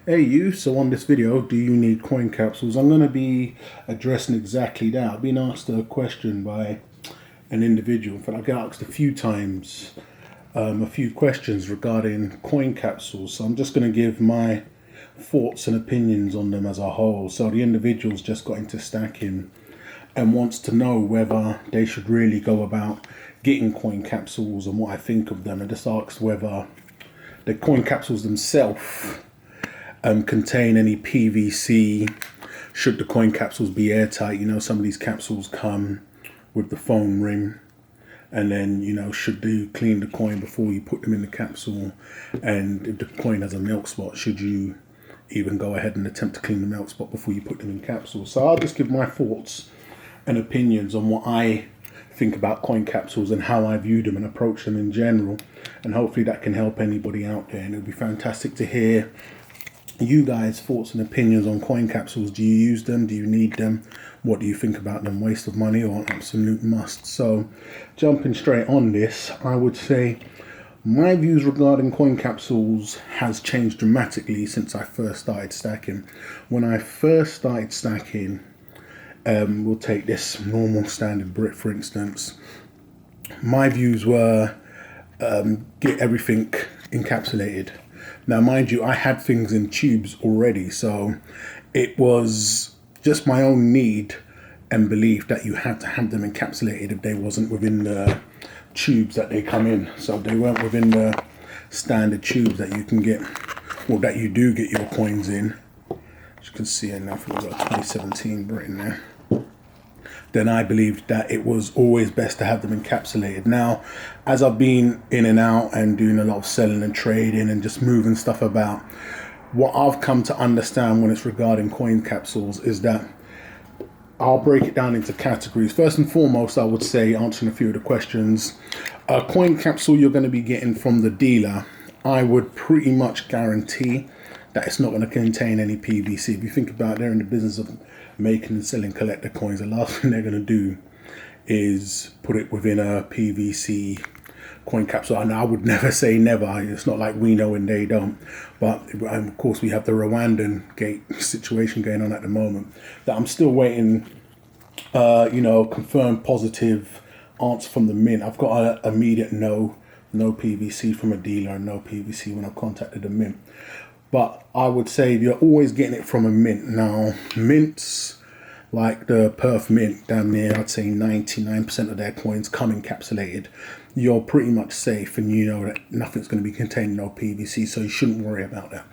Hey you, so on this video, do you need coin capsules? I'm going to be addressing exactly that. I've been asked a question by an individual. In fact, I got asked a few times a few questions regarding coin capsules. So I'm just going to give my thoughts and opinions on them as a whole. So the individual's just got into stacking and wants to know whether they should really go about getting coin capsules and what I think of them, and just asks whether the coin capsules themselves contain any PVC. Should the coin capsules be airtight? You know, some of these capsules come with the foam ring, and then, you know, should you clean the coin before you put them in the capsule? And if the coin has a milk spot, should you even go ahead and attempt to clean the milk spot before you put them in capsules? So I'll just give my thoughts and opinions on what I think about coin capsules and how I view them and approach them in general, and hopefully that can help anybody out there. And it would be fantastic to hear you guys' thoughts and opinions on coin capsules. Do you use them? Do you need them? What do you think about them? Waste of money or an absolute must? So jumping straight on this, I would say my views regarding coin capsules has changed dramatically since I first started stacking. When I first started stacking, we'll take this normal standard Brit for instance, my views were get everything encapsulated. Now, mind you, I had things in tubes already, so it was just my own need and belief that you had to have them encapsulated if they wasn't within the tubes that they come in. So if they weren't within the standard tubes that you can get, or that you do get your coins in. As you can see, enough we've got a 2017 Britain there. Then I believed that it was always best to have them encapsulated. Now, as I've been in and out and doing a lot of selling and trading and just moving stuff about, what I've come to understand when it's regarding coin capsules is that I'll break it down into categories. First and foremost, I would say, answering a few of the questions, a coin capsule you're going to be getting from the dealer, I would pretty much guarantee that it's not going to contain any PVC. If you think about it, they're in the business of making and selling collector coins. The last thing they're going to do is put it within a PVC coin capsule. And I would never say never. It's not like we know and they don't. But of course, we have the Rwandan gate situation going on at the moment that I'm still waiting, confirmed positive answer from the mint. I've got an immediate no PVC from a dealer and no PVC when I contacted the mint. But I would say you're always getting it from a mint. Now, mints like the Perth Mint, damn near, I'd say 99% of their coins come encapsulated. You're pretty much safe, and you know that nothing's going to be containing no PVC, so you shouldn't worry about that.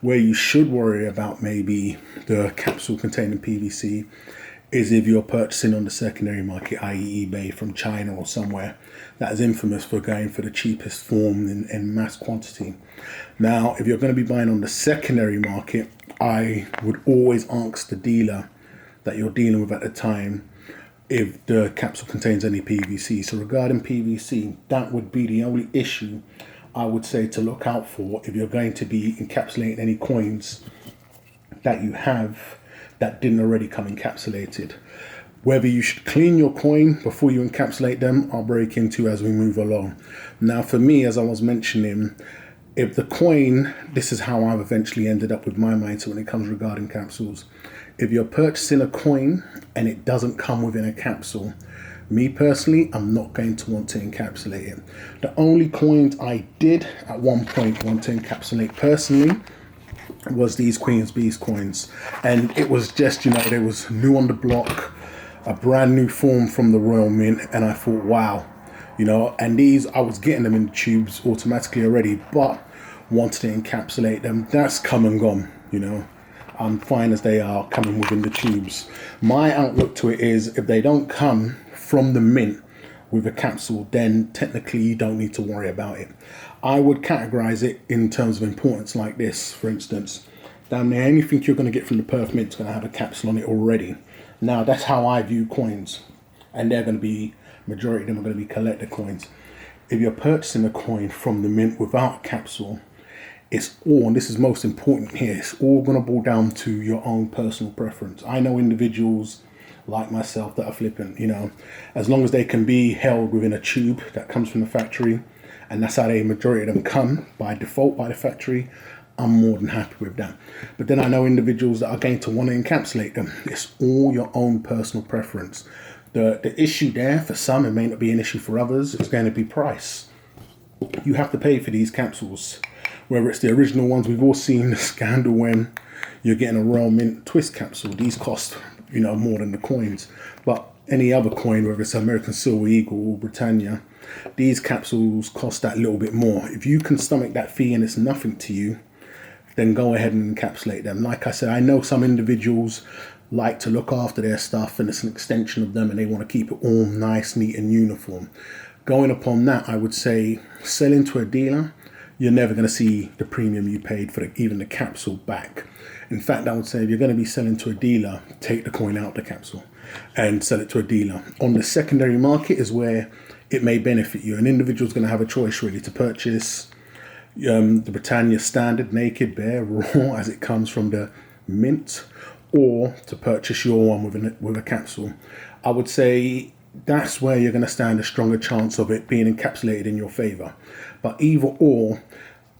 Where you should worry about maybe the capsule containing PVC is if you're purchasing on the secondary market, i.e. eBay, from China or somewhere that is infamous for going for the cheapest form in mass quantity. Now, if you're going to be buying on the secondary market, I would always ask the dealer that you're dealing with at the time if the capsule contains any PVC. So regarding PVC, that would be the only issue I would say to look out for if you're going to be encapsulating any coins that you have that didn't already come encapsulated. Whether you should clean your coin before you encapsulate them, I'll break into as we move along. Now, for me, as I was mentioning, if the coin, this is how I've eventually ended up with my mindset when it comes regarding capsules. If you're purchasing a coin and it doesn't come within a capsule, me personally, I'm not going to want to encapsulate it. The only coins I did at one point want to encapsulate personally was these Queen's Beast coins. And it was just, they was new on the block, a brand new form from the Royal Mint, and I thought, wow, and these, I was getting them in the tubes automatically already, but wanted to encapsulate them. That's come and gone, I'm fine as they are coming within the tubes. My outlook to it is, if they don't come from the mint with a capsule, then technically you don't need to worry about it. I would categorize it in terms of importance like this. For instance, damn near anything you're going to get from the Perth Mint is going to have a capsule on it already. Now, that's how I view coins, and they're going to be, majority of them are going to be collector coins. If you're purchasing a coin from the mint without a capsule, it's all, and this is most important here, it's all going to boil down to your own personal preference. I know individuals like myself that are flippant, as long as they can be held within a tube that comes from the factory, and that's how the majority of them come by default by the factory, I'm more than happy with that. But then I know individuals that are going to want to encapsulate them. It's all your own personal preference. The issue there, for some, it may not be an issue for others, it's going to be price. You have to pay for these capsules. Whether it's the original ones, we've all seen the scandal when you're getting a Royal Mint twist capsule. These cost, more than the coins. But any other coin, whether it's American Silver Eagle or Britannia, these capsules cost that little bit more. If you can stomach that fee and it's nothing to you, then go ahead and encapsulate them. Like I said, I know some individuals like to look after their stuff and it's an extension of them and they want to keep it all nice, neat and uniform. Going upon that, I would say selling to a dealer, you're never going to see the premium you paid for even the capsule back. In fact, I would say if you're going to be selling to a dealer, take the coin out of the capsule and sell it to a dealer. On the secondary market is where it may benefit you. An individual's going to have a choice really to purchase the Britannia standard, naked, bare, raw, as it comes from the mint, or to purchase your one with a capsule. I would say that's where you're going to stand a stronger chance of it being encapsulated in your favor. But either or,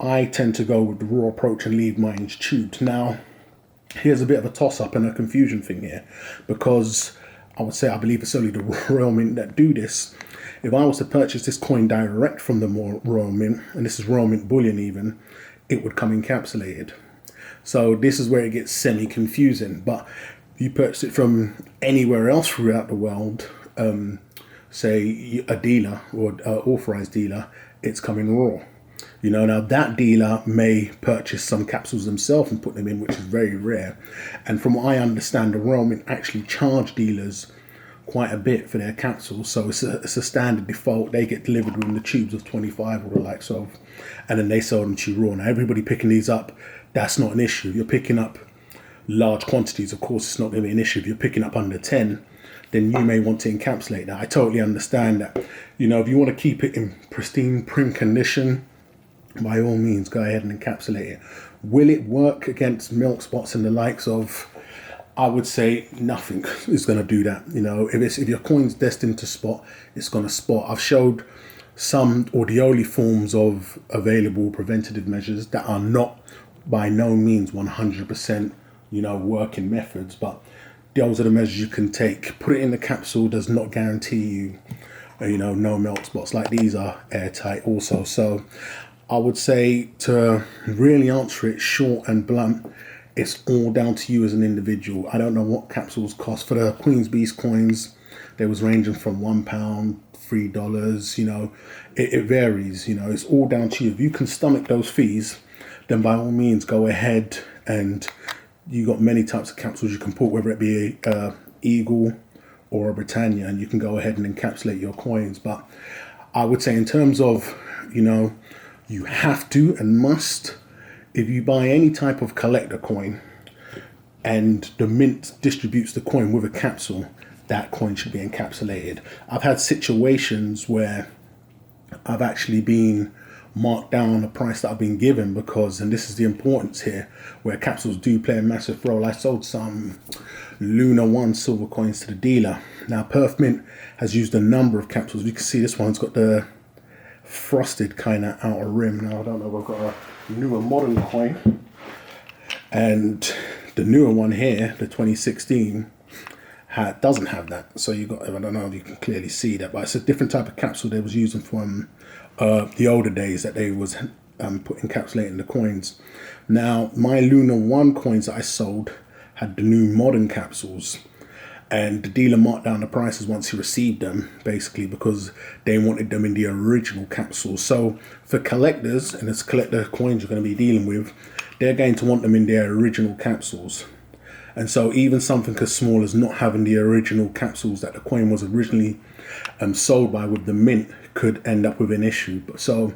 I tend to go with the raw approach and leave mine tubed. Now, here's a bit of a toss-up and a confusion thing here, because I would say I believe it's only the Royal Mint that do this. If I was to purchase this coin direct from the Royal Mint, and this is Royal Mint bullion even, it would come encapsulated. So this is where it gets semi-confusing. But if you purchase it from anywhere else throughout the world, say a dealer or an authorized dealer, it's coming raw. Now that dealer may purchase some capsules themselves and put them in, which is very rare. And from what I understand, the Royal Mint actually charge dealers quite a bit for their capsules. So it's a standard default. They get delivered within the tubes of 25 or the likes of, and then they sell them to you raw. Now everybody picking these up, that's not an issue. If you're picking up large quantities, of course, it's not going to be an issue. If you're picking up under 10, then you may want to encapsulate that. I totally understand that. If you want to keep it in pristine, prim condition, by all means, go ahead and encapsulate it. Will it work against milk spots and the likes of? I would say nothing is going to do that. If your coin's destined to spot, it's going to spot. I've showed some or the only forms of available preventative measures that are not by no means 100%, working methods, but those are the measures you can take. Put it in the capsule does not guarantee you, no melt spots. Like these are airtight also. So I would say, to really answer it short and blunt, it's all down to you as an individual. I don't know what capsules cost. For the Queen's Beast coins, they was ranging from £1, $3, it varies, it's all down to you. If you can stomach those fees, then by all means go ahead, and you got many types of capsules you can put, whether it be a Eagle or a Britannia, and you can go ahead and encapsulate your coins. But I would say in terms of, you have to and must, if you buy any type of collector coin and the mint distributes the coin with a capsule, that coin should be encapsulated. I've had situations where I've actually been marked down the price that I've been given because, and this is the importance here, where capsules do play a massive role. I sold some Lunar 1 silver coins to the dealer. Now Perth Mint has used a number of capsules. You can see this one's got the frosted kind of outer rim. Now I don't know if I've got a newer modern coin, and the newer one here, the 2016, doesn't have that. So you got, I don't know if you can clearly see that, but it's a different type of capsule they was using from the older days that they was encapsulating the coins. Now my Lunar 1 coins that I sold had the new modern capsules, and the dealer marked down the prices once he received them, basically because they wanted them in the original capsule. So for collectors, and it's collector coins you're going to be dealing with, they're going to want them in their original capsules. And so even something as small as not having the original capsules that the coin was originally sold by with the mint could end up with an issue. So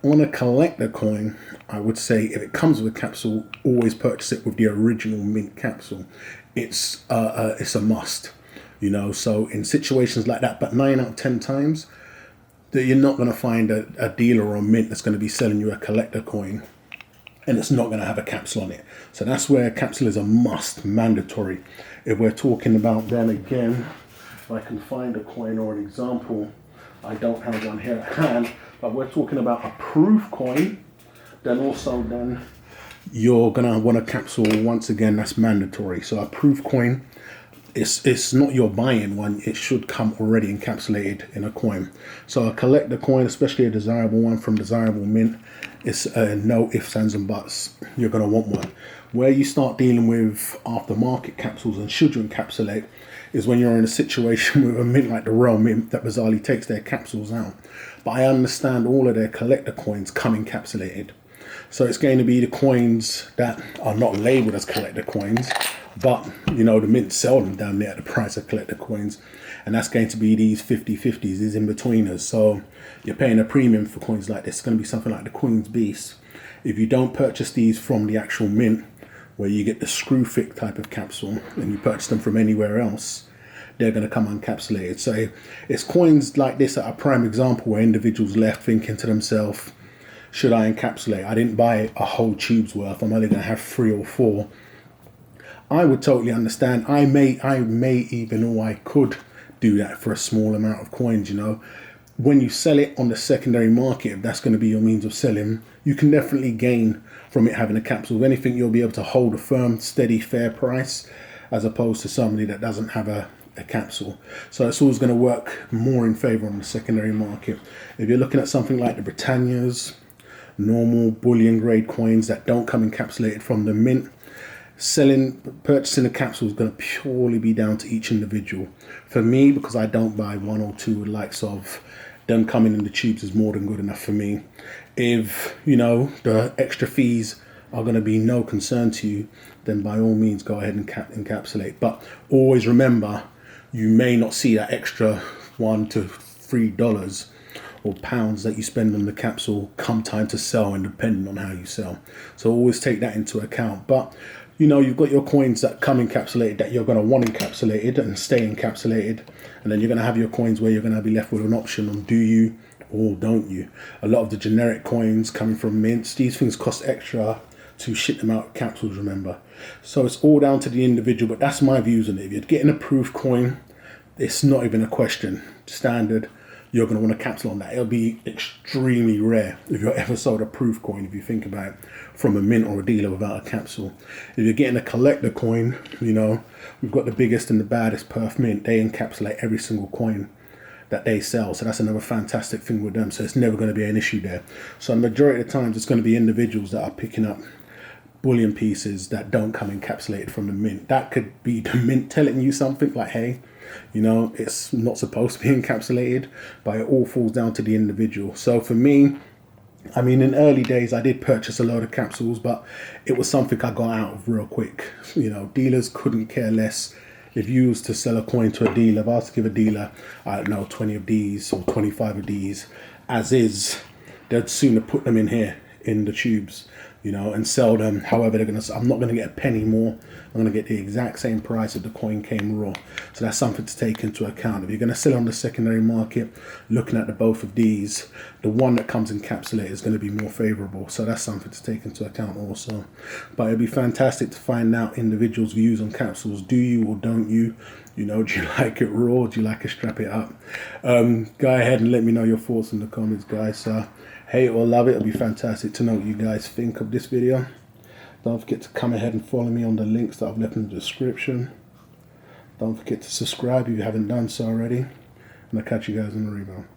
on a collector coin, I would say if it comes with a capsule, always purchase it with the original mint capsule. It's a must, so in situations like that. But 9 out of 10 times that you're not going to find a dealer or a mint that's going to be selling you a collector coin and it's not going to have a capsule on it. So that's where a capsule is a must, mandatory. If we're talking about, then again, if I can find a coin or an example, I don't have one here at hand, but we're talking about a proof coin, then also then you're gonna want a capsule once again. That's mandatory. So a proof coin, it's not your buying one. It should come already encapsulated in a coin. So a collector coin, especially a desirable one from Desirable Mint, it's no ifs, ands and buts. You're gonna want one. Where you start dealing with aftermarket capsules and should you encapsulate is when you're in a situation with a mint like the Royal Mint that bizarrely takes their capsules out. But I understand all of their collector coins come encapsulated. So it's going to be the coins that are not labeled as collector coins, but you know, the mint sell them down there at the price of collector coins. And that's going to be these 50/50s, these in-betweeners. So you're paying a premium for coins like this. It's going to be something like the Queen's Beast. If you don't purchase these from the actual mint, where you get the screw fit type of capsule, and you purchase them from anywhere else, they're going to come uncapsulated. So it's coins like this that are a prime example where individuals left thinking to themselves, should I encapsulate? I didn't buy a whole tube's worth. I'm only going to have 3 or 4. I would totally understand. I may even, or I could do that for a small amount of coins, you know. When you sell it on the secondary market, if that's going to be your means of selling, you can definitely gain from it having a capsule. If anything, you'll be able to hold a firm, steady, fair price, as opposed to somebody that doesn't have a capsule. So it's always going to work more in favor on the secondary market. If you're looking at something like the Britannias, normal bullion grade coins that don't come encapsulated from the mint, purchasing a capsule is going to purely be down to each individual. For me, because I don't buy 1 or 2 likes of them coming in the tubes, is more than good enough for me. If you know the extra fees are going to be no concern to you, then by all means go ahead and encapsulate. But always remember, you may not see that extra $1 to $3 or pounds that you spend on the capsule come time to sell, and depending on how you sell. So always take that into account. But you know, you've got your coins that come encapsulated that you're going to want encapsulated and stay encapsulated, and then you're going to have your coins where you're going to be left with an option on do you or don't you. A lot of the generic coins coming from mints, these things cost extra to ship them out capsules, remember. So it's all down to the individual, but that's my views on it. If you're getting a proof coin, it's not even a question. Standard, you're going to want a capsule on that. It'll be extremely rare if you're ever sold a proof coin, if you think about it, from a mint or a dealer without a capsule. If you're getting a collector coin, you know, we've got the biggest and the baddest Perth Mint. They encapsulate every single coin that they sell. So that's another fantastic thing with them. So it's never going to be an issue there. So the majority of the times it's going to be individuals that are picking up bullion pieces that don't come encapsulated from the mint. That could be the mint telling you something like, hey, you know, it's not supposed to be encapsulated, but it all falls down to the individual. So for me, I mean, in early days, I did purchase a load of capsules, but it was something I got out of real quick. You know, dealers couldn't care less. If you was to sell a coin to a dealer, if I was to give a dealer, I don't know, 20 of these or 25 of these, as is, they'd sooner put them in here, in the tubes, you know, and sell them. However, I'm not going to get a penny more. I'm going to get the exact same price if the coin came raw. So that's something to take into account. If you're going to sell on the secondary market, looking at the both of these, the one that comes encapsulated is going to be more favorable. So that's something to take into account also. But it'd be fantastic to find out individuals' views on capsules. Do you or don't you? You know, do you like it raw? Do you like to strap it up? Go ahead and let me know your thoughts in the comments, guys. Hate or love it. It'll be fantastic to know what you guys think of this video. Don't forget to come ahead and follow me on the links that I've left in the description. Don't forget to subscribe if you haven't done so already. And I'll catch you guys in the rebound.